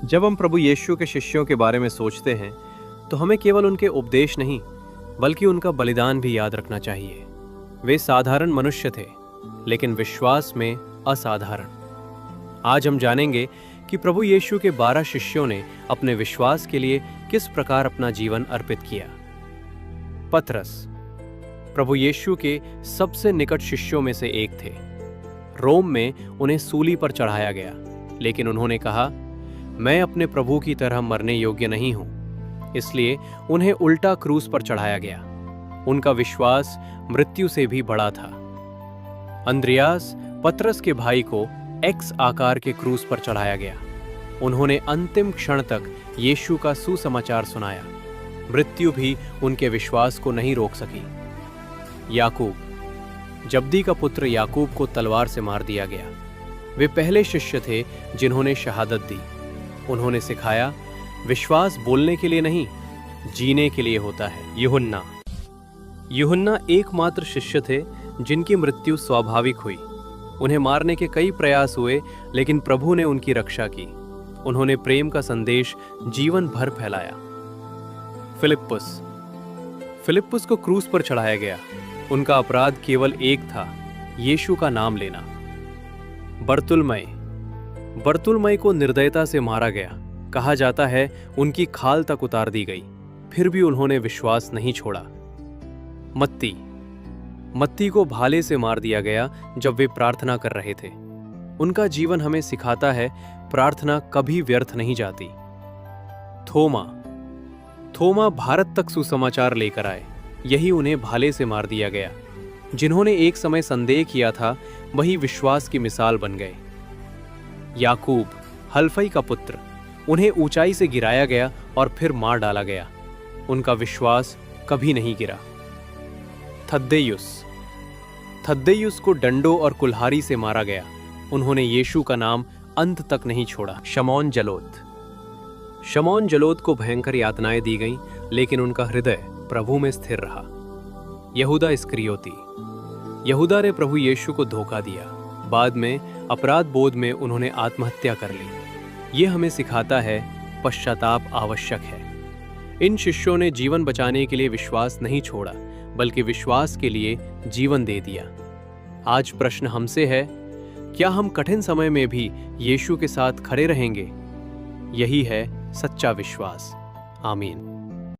जब हम प्रभु यीशु के शिष्यों के बारे में सोचते हैं तो हमें केवल उनके उपदेश नहीं बल्कि उनका बलिदान भी याद रखना चाहिए। वे साधारण मनुष्य थे लेकिन विश्वास में असाधारण। आज हम जानेंगे कि प्रभु यीशु के 12 शिष्यों ने अपने विश्वास के लिए किस प्रकार अपना जीवन अर्पित किया। पतरस प्रभु यीशु के सबसे निकट शिष्यों में से एक थे। रोम में उन्हें सूली पर चढ़ाया गया, लेकिन उन्होंने कहा, मैं अपने प्रभु की तरह मरने योग्य नहीं हूं, इसलिए उन्हें उल्टा क्रूस पर चढ़ाया गया। उनका विश्वास मृत्यु से भी बड़ा था। अंद्रियास पतरस के भाई को एक्स आकार के क्रूस पर चढ़ाया गया। उन्होंने अंतिम क्षण तक यीशु का सुसमाचार सुनाया। मृत्यु भी उनके विश्वास को नहीं रोक सकी। याकूब जब्दी का पुत्र याकूब को तलवार से मार दिया गया। वे पहले शिष्य थे जिन्होंने शहादत दी। उन्होंने सिखाया, विश्वास बोलने के लिए नहीं, जीने के लिए होता है। यूहन्ना एकमात्र शिष्य थे जिनकी मृत्यु स्वाभाविक हुई। उन्हें मारने के कई प्रयास हुए, लेकिन प्रभु ने उनकी रक्षा की। उन्होंने प्रेम का संदेश जीवन भर फैलाया। फिलिप्पुस को क्रूस पर चढ़ाया गया। उनका अपराध केवल एक था, यीशु का नाम लेना। बरतुलमय को निर्दयता से मारा गया। कहा जाता है उनकी खाल तक उतार दी गई, फिर भी उन्होंने विश्वास नहीं छोड़ा। मत्ती को भाले से मार दिया गया जब वे प्रार्थना कर रहे थे। उनका जीवन हमें सिखाता है, प्रार्थना कभी व्यर्थ नहीं जाती। थोमा भारत तक सुसमाचार लेकर आए। यही उन्हें भाले से मार दिया गया। जिन्होंने एक समय संदेह किया था, वही विश्वास की मिसाल बन गए। याकूब हल्फई का पुत्र, उन्हें ऊंचाई से गिराया गया और फिर मार डाला गया। उनका विश्वास कभी नहीं गिरा। थद्देयुस को डंडों और कुल्हाड़ी से मारा गया। उन्होंने यीशु का नाम अंत तक नहीं छोड़ा। शमौन जलोत को भयंकर यातनाएं दी गईं, लेकिन उनका हृदय प्रभु में स्थिर रहा। यहूदा इस्करियोती, यहूदा ने प्रभु यीशु को धोखा दिया। बाद में अपराध बोध में उन्होंने आत्महत्या कर ली। ये हमें सिखाता है, पश्चाताप आवश्यक है। इन शिष्यों ने जीवन बचाने के लिए विश्वास नहीं छोड़ा, बल्कि विश्वास के लिए जीवन दे दिया। आज प्रश्न हमसे है, क्या हम कठिन समय में भी यीशु के साथ खड़े रहेंगे? यही है सच्चा विश्वास। आमीन।